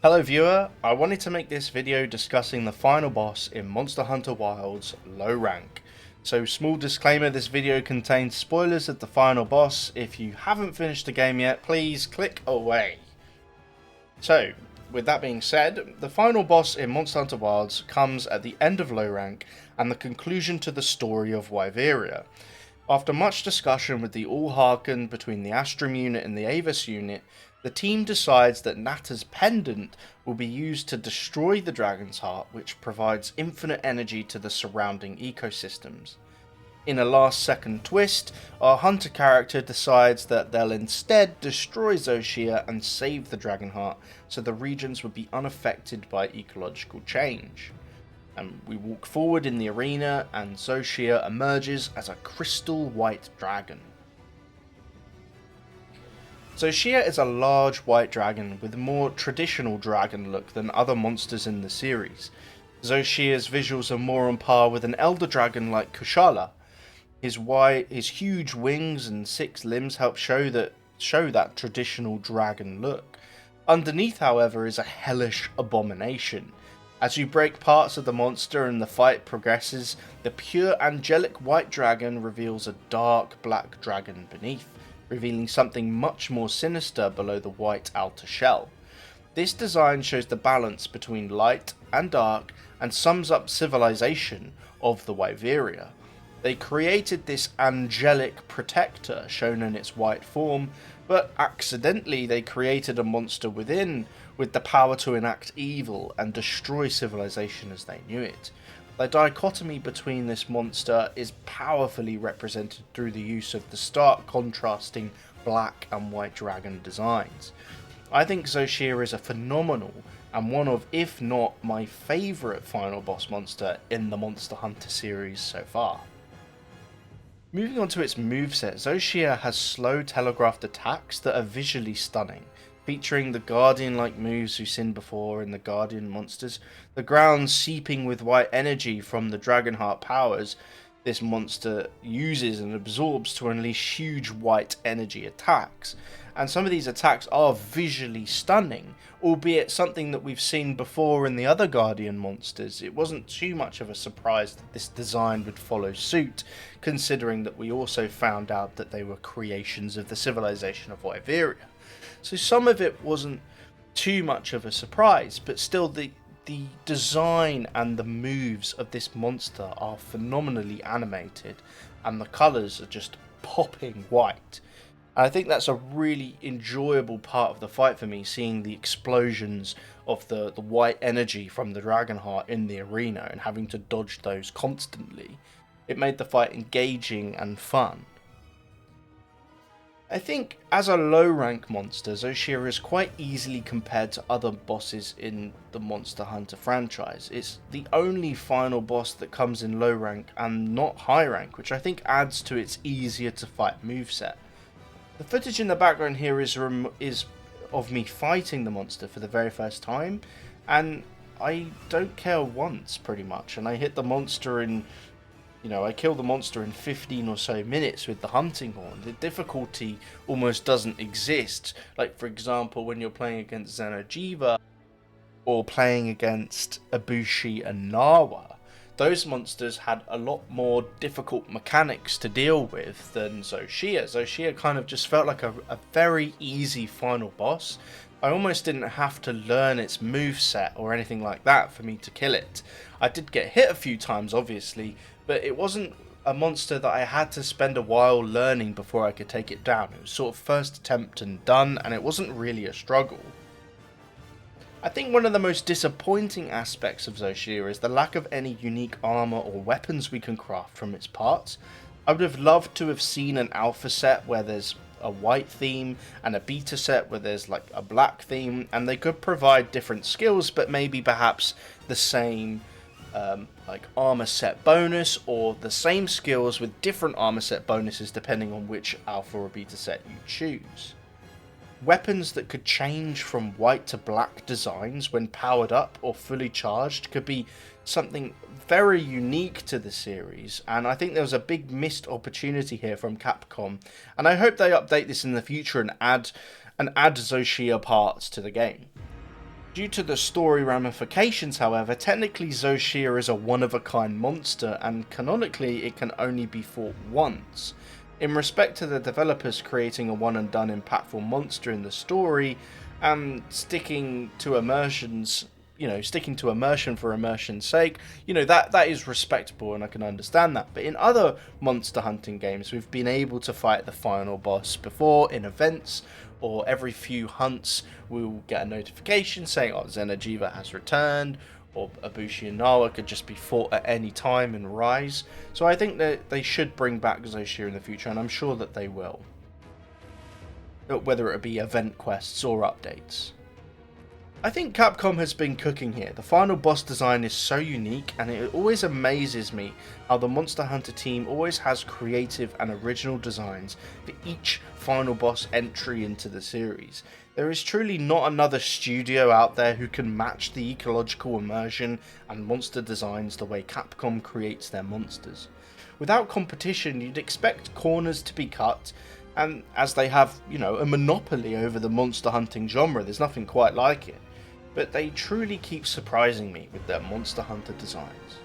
Hello viewer, I wanted to make this video discussing the final boss in Monster Hunter Wilds low rank. So small disclaimer, this video contains spoilers of the final boss. If you haven't finished the game yet, please click away. So, with that being said, the final boss in Monster Hunter Wilds comes at the end of low rank and the conclusion to the story of Wyveria. After much discussion with the All Harken between the Astrum unit and the Avis unit, the team decides that Nata's pendant will be used to destroy the Dragon's Heart, which provides infinite energy to the surrounding ecosystems. In a last second twist, our hunter character decides that they'll instead destroy Shia and save the Dragon Heart, so the regions would be unaffected by ecological change. And we walk forward in the arena and Shia emerges as a crystal white dragon. Shia is a large white dragon with a more traditional dragon look than other monsters in the series. Shia's visuals are more on par with an elder dragon like Kushala. His huge wings and 6 limbs help show that traditional dragon look. Underneath, however, is a hellish abomination. As you break parts of the monster and the fight progresses, the pure angelic white dragon reveals a dark black dragon beneath, revealing something much more sinister below the white outer shell. This design shows the balance between light and dark and sums up civilization of the Wyveria. They created this angelic protector shown in its white form, but accidentally they created a monster within with the power to enact evil and destroy civilization as they knew it. The dichotomy between this monster is powerfully represented through the use of the stark contrasting black and white dragon designs. I think Shia is a phenomenal and one of, if not my favourite final boss monster in the Monster Hunter series so far. Moving on to its moveset, Shia has slow telegraphed attacks that are visually stunning, featuring the Guardian-like moves we've seen before in the Guardian monsters, the ground seeping with white energy from the Dragonheart powers this monster uses and absorbs to unleash huge white energy attacks. And some of these attacks are visually stunning, albeit something that we've seen before in the other Guardian monsters. It wasn't too much of a surprise that this design would follow suit, considering that we also found out that they were creations of the civilization of Wyveria. So some of it wasn't too much of a surprise, but still the design and the moves of this monster are phenomenally animated, and the colours are just popping white. And I think that's a really enjoyable part of the fight for me, seeing the explosions of the white energy from the Dragonheart in the arena and having to dodge those constantly. It made the fight engaging and fun. I think as a low rank monster, Shia is quite easily compared to other bosses in the Monster Hunter franchise. It's the only final boss that comes in low rank and not high rank, which I think adds to its easier to fight moveset. The footage in the background here is of me fighting the monster for the very first time, and I don't care once pretty much, and I hit the monster in I kill the monster in 15 or so minutes with the hunting horn. The difficulty almost doesn't exist. Like, for example, when you're playing against Xeno'jiiva or playing against Ibushi and Nawa, those monsters had a lot more difficult mechanics to deal with than Shia. Shia kind of just felt like a very easy final boss. I almost didn't have to learn its moveset or anything like that for me to kill it. I did get hit a few times, obviously, but it wasn't a monster that I had to spend a while learning before I could take it down. It was sort of first attempt and done, and it wasn't really a struggle. I think one of the most disappointing aspects of Shia is the lack of any unique armor or weapons we can craft from its parts. I would have loved to have seen an alpha set where there's a white theme and a beta set where there's like a black theme, and they could provide different skills but maybe perhaps the same like armor set bonus, or the same skills with different armor set bonuses depending on which alpha or beta set you choose. Weapons that could change from white to black designs when powered up or fully charged could be something very unique to the series, and I think there was a big missed opportunity here from Capcom, and I hope they update this in the future and add Shia parts to the game. Due to the story ramifications, however, technically Zoshia is a one-of-a-kind monster, and canonically it can only be fought once. In respect to the developers creating a one-and-done impactful monster in the story, and sticking to immersions, sticking to immersion for immersion's sake, that is respectable and I can understand that. But in other monster hunting games, we've been able to fight the final boss before in events, or every few hunts we'll get a notification saying, oh, Xeno'jiiva has returned, or Ibushi and Nawa could just be fought at any time in Rise. So I think that they should bring back Zoshia in the future, and I'm sure that they will. Whether it be event quests or updates. I think Capcom has been cooking here. The final boss design is so unique, and it always amazes me how the Monster Hunter team always has creative and original designs for each final boss entry into the series. There is truly not another studio out there who can match the ecological immersion and monster designs the way Capcom creates their monsters. Without competition, you'd expect corners to be cut, and as they have, a monopoly over the monster hunting genre, there's nothing quite like it. But they truly keep surprising me with their Monster Hunter designs.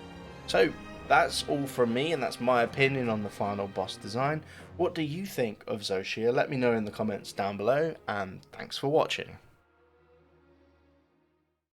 So that's all from me, and that's my opinion on the final boss design. What do you think of Zoshia? Let me know in the comments down below, and thanks for watching.